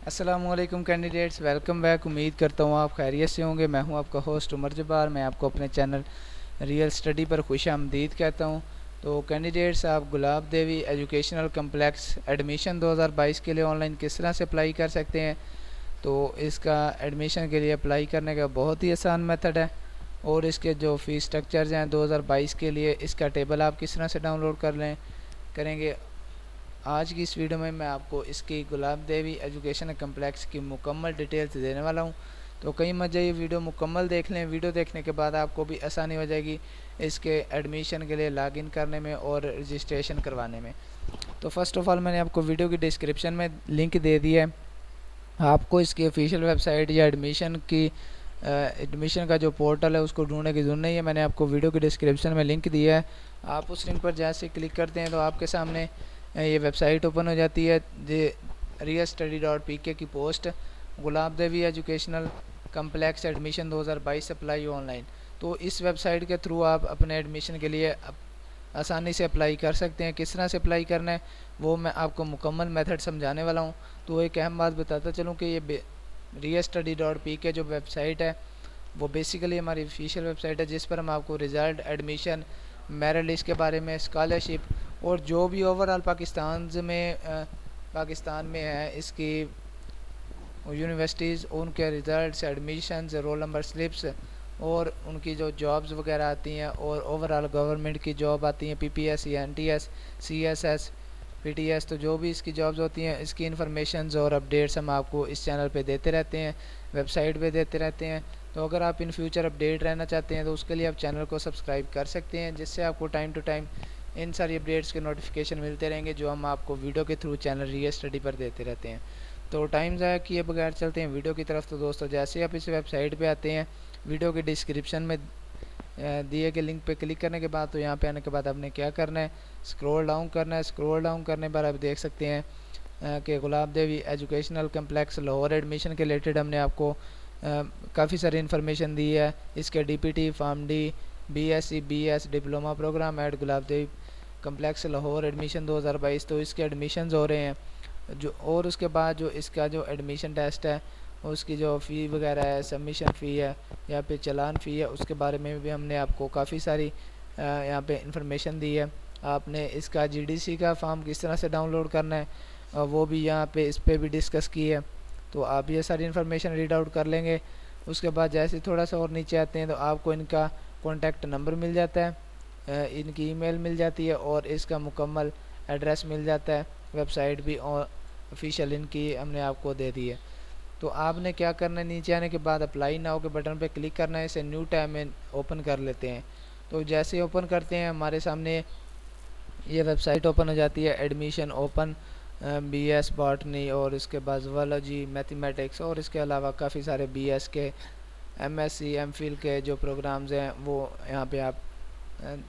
अस्सलामुअलैकुम candidates, welcome back. उम्मीद करता हूँ आप खैरियत से होंगे। मैं हूँ आपका होस्ट उमर जब्बार। मैं आपको अपने चैनल रियल स्टडी पर खुशामदीद कहता हूँ। तो कैंडिडेट्स, आप गुलाब देवी एजुकेशनल कम्प्लेक्स एडमिशन 2022 के लिए ऑनलाइन किस तरह से अप्लाई कर सकते हैं। तो इसका एडमिशन के लिए अप्लाई करने का बहुत ही आसान मेथड है और इसके जो फ़ीस स्ट्रक्चर्स हैं 2022 के लिए, इसका टेबल आप किस तरह से डाउनलोड करेंगे। आज की इस वीडियो में मैं आपको इसकी गुलाब देवी एजुकेशन कम्प्लेक्स की मुकम्मल डिटेल्स देने वाला हूं। तो कई मज़े ये वीडियो मुकम्मल देख लें। वीडियो देखने के बाद आपको भी आसानी हो जाएगी इसके एडमिशन के लिए लॉगिन करने में और रजिस्ट्रेशन करवाने में। तो फर्स्ट ऑफ़ ऑल मैंने आपको वीडियो की डिस्क्रिप्शन में लिंक दे दिया है। आपको इसकी ऑफिशियल वेबसाइट या एडमिशन का जो पोर्टल है उसको ढूंढने की ज़रूरत नहीं है। मैंने आपको वीडियो की डिस्क्रिप्शन में लिंक दिया है। आप उस लिंक पर जैसे क्लिक करते हैं तो आपके सामने ये वेबसाइट ओपन हो जाती है। ये realstudy.pk की पोस्ट, Gulab Devi educational complex admission 2022 apply online. तो इस वेबसाइट के थ्रू आप अपने एडमिशन के लिए आसानी से अप्लाई कर सकते हैं। किस तरह से अप्लाई करना है वो मैं आपको मुकम्मल मेथड समझाने वाला हूँ। तो एक अहम बात बताता चलूँ कि ये realstudy.pk जो वेबसाइट है वो बेसिकली हमारी ऑफिशियल वेबसाइट है, जिस पर हम आपको रिज़ल्ट, एडमिशन, मेरिट लिस्ट के बारे में, स्कॉलरशिप और जो भी ओवरऑल पाकिस्तान में है इसकी यूनिवर्सिटीज़, उनके results, admissions, roll number slips और उनकी जो जॉब्स वगैरह आती हैं और ओवरऑल गवर्नमेंट की जॉब आती हैं, पीपीएस, एनटीएस, सीएसएस, पीटीएस, तो जो भी इसकी जॉब्स होती हैं इसकी इन्फॉर्मेशंस और अपडेट्स हम आपको इस चैनल पे देते रहते हैं, वेबसाइट पे देते रहते हैं। तो अगर आप इन फ्यूचर अपडेट रहना चाहते हैं तो उसके लिए आप चैनल को सब्सक्राइब कर सकते हैं, जिससे आपको टाइम टू टाइम इन सारी अपडेट्स के नोटिफिकेशन मिलते रहेंगे जो हम आपको वीडियो के थ्रू चैनल रियल स्टडी पर देते रहते हैं। तो टाइम ज़ाया किए बगैर चलते हैं वीडियो की तरफ। तो दोस्तों, जैसे ही आप इस वेबसाइट पे आते हैं, वीडियो के डिस्क्रिप्शन में दिए गए लिंक पे क्लिक करने के बाद तो यहाँ पे आने के बाद आपने क्या करना है, स्क्रॉल डाउन करना है। स्क्रॉल डाउन करने पर आप देख सकते हैं कि Gulab Devi educational complex Lahore admission के रिलेटेड हमने आपको काफ़ी सारी इन्फॉर्मेशन दी है। इसके DPT, pharm D, BSc, BS diploma program at Gulab Devi complex Lahore admission 2022, तो इसके एडमिशन्स हो रहे हैं जो। और उसके बाद जो इसका जो एडमिशन टेस्ट है उसकी जो फ़ी वगैरह है, सबमिशन फ़ी है या फिर चलान फ़ी है, उसके बारे में भी हमने आपको काफ़ी सारी यहाँ पे इंफॉर्मेशन दी है। आपने इसका जीडीसी का फॉर्म किस तरह से डाउनलोड करना है वो भी यहाँ पे इस पर भी डिस्कस की है। तो आप ये सारी इन्फॉर्मेशन रीड आउट कर लेंगे। उसके बाद जैसे थोड़ा सा और नीचे आते हैं तो आपको इनका कॉन्टैक्ट नंबर मिल जाता है, इनकी ईमेल मिल जाती है और इसका मुकम्मल एड्रेस मिल जाता है। वेबसाइट भी ऑफिशियल इनकी हमने आपको दे दी है। तो आपने क्या करना है, नीचे आने के बाद अप्लाई नाउ के बटन पे क्लिक करना है। इसे न्यू टैब में ओपन कर लेते हैं। तो जैसे ही ओपन करते हैं हमारे सामने ये वेबसाइट ओपन हो जाती है। एडमिशन ओपन बीएस बॉटनी और इसके बाद ज़ूलॉजी, मैथमेटिक्स और इसके अलावा काफ़ी सारे बीएस के, एमएससी, एमफिल के जो प्रोग्राम्स हैं वो यहाँ पे आप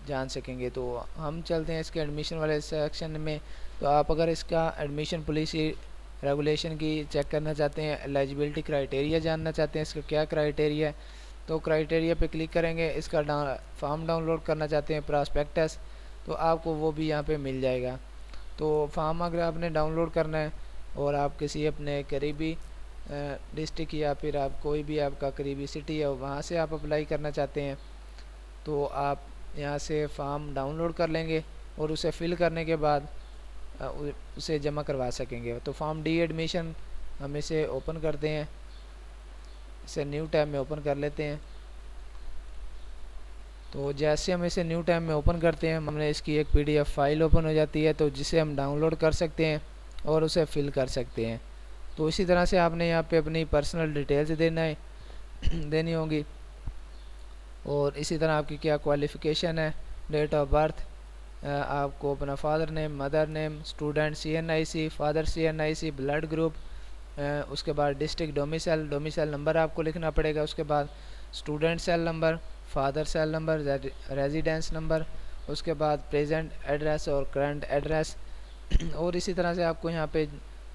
जान सकेंगे। तो हम चलते हैं इसके एडमिशन वाले सेक्शन में। तो आप अगर इसका एडमिशन पॉलिसी रेगुलेशन की चेक करना चाहते हैं, एलिजिबिलिटी क्राइटेरिया जानना चाहते हैं इसका क्या क्राइटेरिया है, तो क्राइटेरिया पे क्लिक करेंगे। इसका फॉर्म डाउनलोड करना चाहते हैं, प्रॉस्पेक्टस, तो आपको वो भी यहाँ पे मिल जाएगा। तो फॉर्म अगर आपने डाउनलोड करना है और आप किसी अपने करीबी डिस्ट्रिक्ट या फिर आप कोई भी आपका करीबी सिटी है वहाँ से आप अप्लाई करना चाहते हैं तो आप यहाँ से फॉर्म डाउनलोड कर लेंगे और उसे फिल करने के बाद उसे जमा करवा सकेंगे। तो फॉर्म डी एडमिशन हम इसे ओपन करते हैं, इसे न्यू टैब में ओपन कर लेते हैं। तो जैसे हम इसे न्यू टैब में ओपन करते हैं हमने इसकी एक पीडीएफ फाइल ओपन हो जाती है, तो जिसे हम डाउनलोड कर सकते हैं और उसे फिल कर सकते हैं। तो इसी तरह से आपने यहाँ पे अपनी पर्सनल डिटेल्स देनी होगी और इसी तरह आपकी क्या क्वालिफ़िकेशन है, डेट ऑफ बर्थ, आपको अपना father name, mother name, student CNIC, father CNIC, blood group, उसके बाद डिस्ट्रिक्ट डोमिसाइल नंबर आपको लिखना पड़ेगा। उसके बाद student cell number, father cell number, residence number, उसके बाद प्रेजेंट एड्रेस और करंट एड्रेस और इसी तरह से आपको यहाँ पे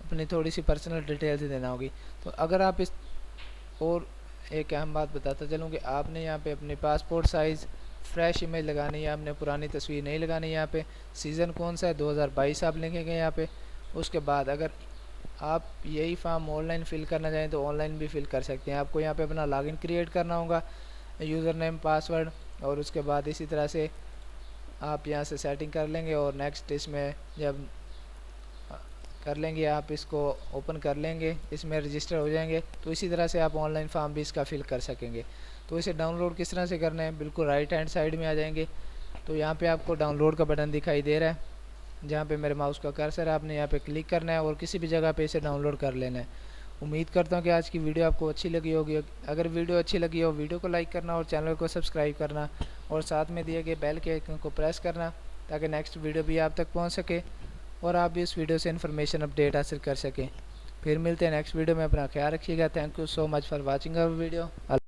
अपनी थोड़ी सी पर्सनल डिटेल्स देना होगी। तो अगर आप इस और एक अहम बात बताता चलूँ कि आपने यहाँ पे अपने पासपोर्ट साइज़ फ्रेश इमेज लगानी है, आपने पुरानी तस्वीर नहीं लगानी। यहाँ पे सीज़न कौन सा है, 2022 आप लिखेंगे यहाँ पे। उसके बाद अगर आप यही फॉर्म ऑनलाइन फ़िल करना चाहें तो ऑनलाइन भी फ़िल कर सकते हैं। आपको यहाँ पे अपना लॉगिन क्रिएट करना होगा, यूज़र नेम पासवर्ड, और उसके बाद इसी तरह से आप यहाँ से सेटिंग कर लेंगे और नेक्स्ट इसमें जब कर लेंगे आप इसको ओपन कर लेंगे, इसमें रजिस्टर हो जाएंगे। तो इसी तरह से आप ऑनलाइन फॉर्म भी इसका फिल कर सकेंगे। तो इसे डाउनलोड किस तरह से करना है, बिल्कुल राइट हैंड साइड में आ जाएंगे। तो यहाँ पे आपको डाउनलोड का बटन दिखाई दे रहा है, जहाँ पे मेरे माउस का कर्सर है, आपने यहाँ पे क्लिक करना है और किसी भी जगह पे इसे डाउनलोड कर लेना है। उम्मीद करता हूँ कि आज की वीडियो आपको अच्छी लगी होगी। अगर वीडियो अच्छी लगी हो वीडियो को लाइक करना और चैनल को सब्सक्राइब करना और साथ में दिए गए बेल के आइकन को प्रेस करना, ताकि नेक्स्ट वीडियो भी आप तक पहुँच सके और आप भी इस वीडियो से इन्फॉर्मेशन अपडेट हासिल कर सकें। फिर मिलते हैं नेक्स्ट वीडियो में। अपना ख्याल रखिएगा। Thank you so much for watching our video.